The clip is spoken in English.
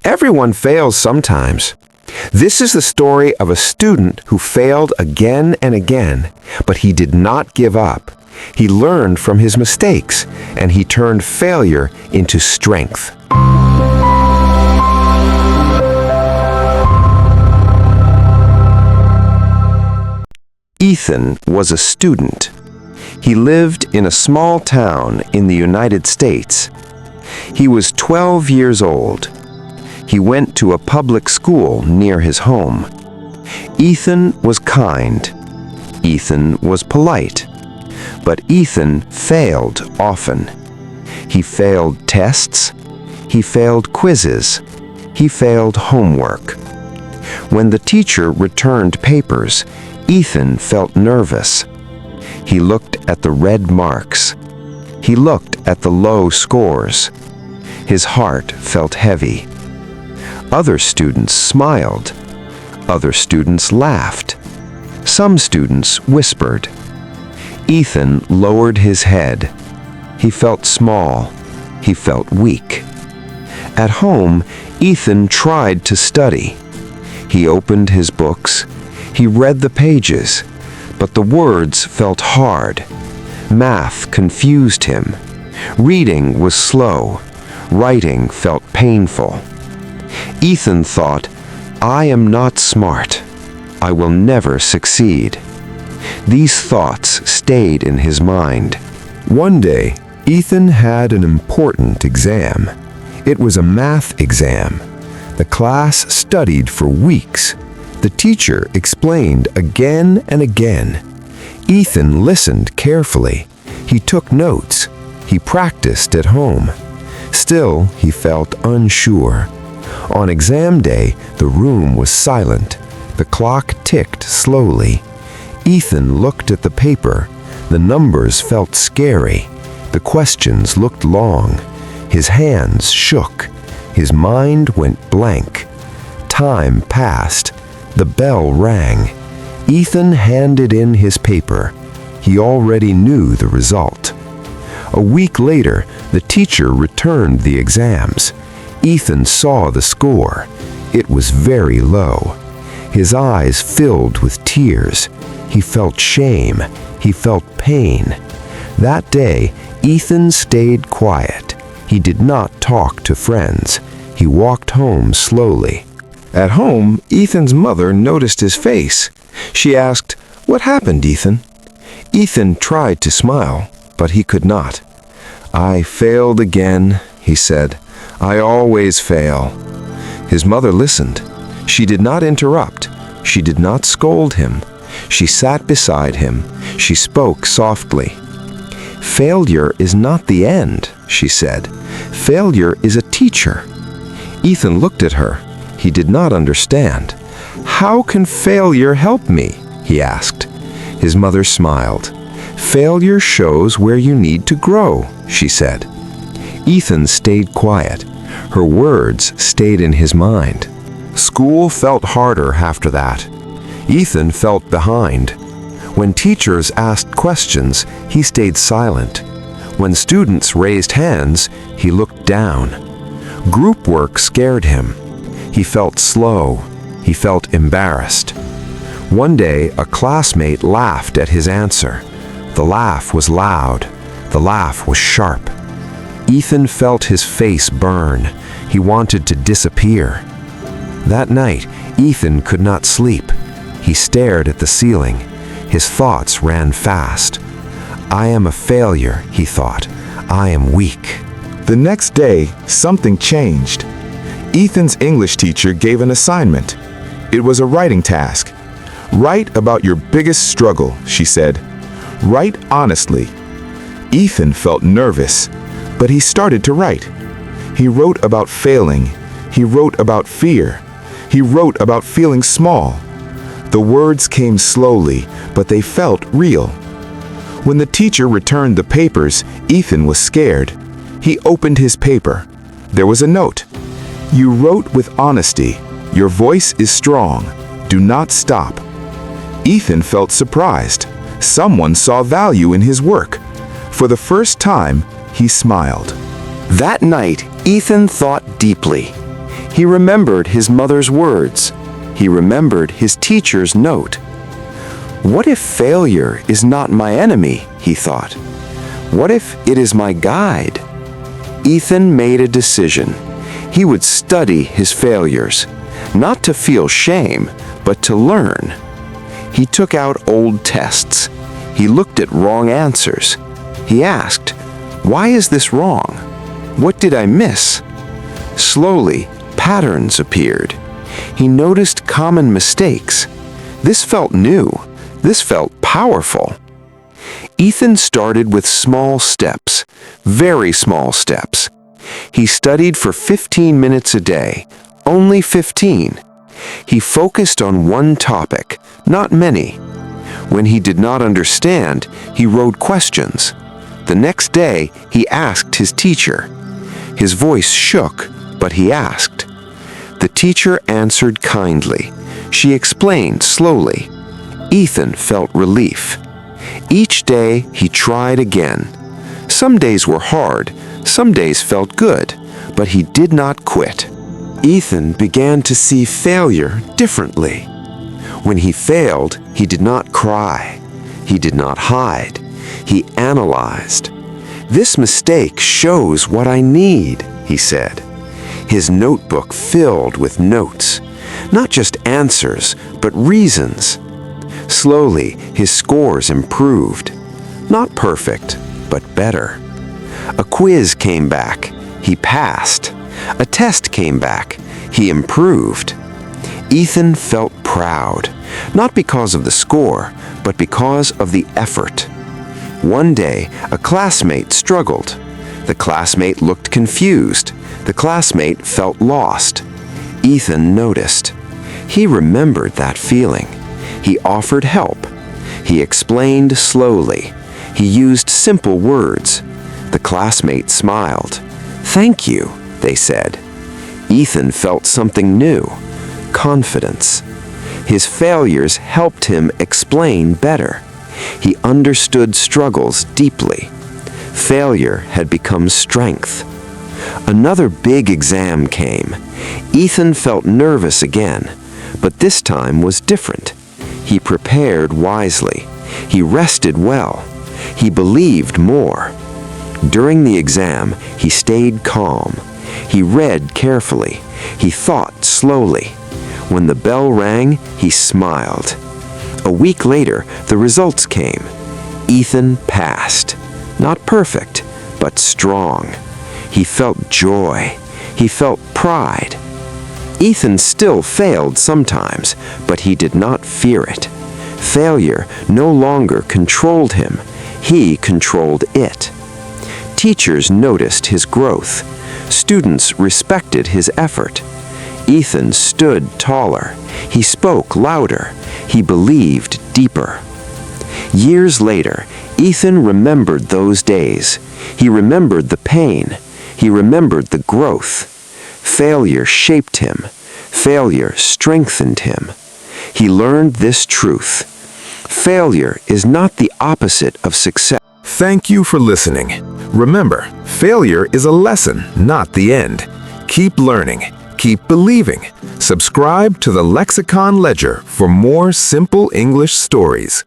Everyone fails sometimes. This is the story of a student who failed again and again, but he did not give up. He learned from his mistakes, and he turned failure into strength. Ethan was a student. He lived in a small town in the United States. He was 12 years old. He went to a public school near his home. Ethan was kind. Ethan was polite. But Ethan failed often. He failed tests. He failed quizzes. He failed homework. When the teacher returned papers, Ethan felt nervous. He looked at the red marks. He looked at the low scores. His heart felt heavy. Other students smiled. Other students laughed. Some students whispered. Ethan lowered his head. He felt small. He felt weak. At home, Ethan tried to study. He opened his books. He read the pages, but the words felt hard. Math confused him. Reading was slow. Writing felt painful. Ethan thought, "I am not smart. I will never succeed." These thoughts stayed in his mind. One day, Ethan had an important exam. It was a math exam. The class studied for weeks. The teacher explained again and again. Ethan listened carefully. He took notes. He practiced at home. Still, he felt unsure. On exam day, the room was silent. The clock ticked slowly. Ethan looked at the paper. The numbers felt scary. The questions looked long. His hands shook. His mind went blank. Time passed. The bell rang. Ethan handed in his paper. He already knew the result. A week later, the teacher returned the exams. Ethan saw the score. It was very low. His eyes filled with tears. He felt shame. He felt pain. That day, Ethan stayed quiet. He did not talk to friends. He walked home slowly. At home, Ethan's mother noticed his face. She asked, "What happened, Ethan?" Ethan tried to smile, but he could not. "I failed again," he said. "I always fail." His mother listened. She did not interrupt. She did not scold him. She sat beside him. She spoke softly. "Failure is not the end," she said. "Failure is a teacher." Ethan looked at her. He did not understand. "How can failure help me?" he asked. His mother smiled. "Failure shows where you need to grow," she said. Ethan stayed quiet. Her words stayed in his mind. School felt harder after that. Ethan felt behind. When teachers asked questions, he stayed silent. When students raised hands, he looked down. Group work scared him. He felt slow. He felt embarrassed. One day, a classmate laughed at his answer. The laugh was loud. The laugh was sharp. Ethan felt his face burn. He wanted to disappear. That night, Ethan could not sleep. He stared at the ceiling. His thoughts ran fast. "I am a failure," he thought. "I am weak." The next day, something changed. Ethan's English teacher gave an assignment. It was a writing task. "Write about your biggest struggle," she said. "Write honestly." Ethan felt nervous, but he started to write. He wrote about failing. He wrote about fear. He wrote about feeling small. The words came slowly, but they felt real. When the teacher returned the papers, Ethan was scared. He opened his paper. There was a note. "You wrote with honesty. Your voice is strong. Do not stop." Ethan felt surprised. Someone saw value in his work. For the first time, he smiled. That night, Ethan thought deeply. He remembered his mother's words. He remembered his teacher's note. What if failure is not my enemy, he thought. What if it is my guide? Ethan made a decision. He would study his failures, not to feel shame, but to learn. He took out old tests. He looked at wrong answers. He asked, "Why is this wrong? What did I miss?" Slowly, patterns appeared. He noticed common mistakes. This felt new. This felt powerful. Ethan started with small steps, very small steps. He studied for 15 minutes a day, only 15. He focused on one topic, not many. When he did not understand, he wrote questions. The next day, he asked his teacher. His voice shook, but he asked. The teacher answered kindly. She explained slowly. Ethan felt relief. Each day, he tried again. Some days were hard, some days felt good, but he did not quit. Ethan began to see failure differently. When he failed, he did not cry. He did not hide. He analyzed. "This mistake shows what I need," he said. His notebook filled with notes, not just answers, but reasons. Slowly, his scores improved. Not perfect, but better. A quiz came back. He passed. A test came back. He improved. Ethan felt proud, not because of the score, but because of the effort. One day, a classmate struggled. The classmate looked confused. The classmate felt lost. Ethan noticed. He remembered that feeling. He offered help. He explained slowly. He used simple words. The classmate smiled. "Thank you," they said. Ethan felt something new, confidence. His failures helped him explain better. He understood struggles deeply. Failure had become strength. Another big exam came. Ethan felt nervous again, but this time was different. He prepared wisely. He rested well. He believed more. During the exam, he stayed calm. He read carefully. He thought slowly. When the bell rang, he smiled. A week later, the results came. Ethan passed. Not perfect, but strong. He felt joy. He felt pride. Ethan still failed sometimes, but he did not fear it. Failure no longer controlled him. He controlled it. Teachers noticed his growth. Students respected his effort. Ethan stood taller. He spoke louder. He believed deeper. Years later, Ethan remembered those days. He remembered the pain. He remembered the growth. Failure shaped him. Failure strengthened him. He learned this truth. Failure is not the opposite of success. Thank you for listening. Remember, failure is a lesson, not the end. Keep learning. Keep believing. Subscribe to the Lexicon Ledger for more simple English stories.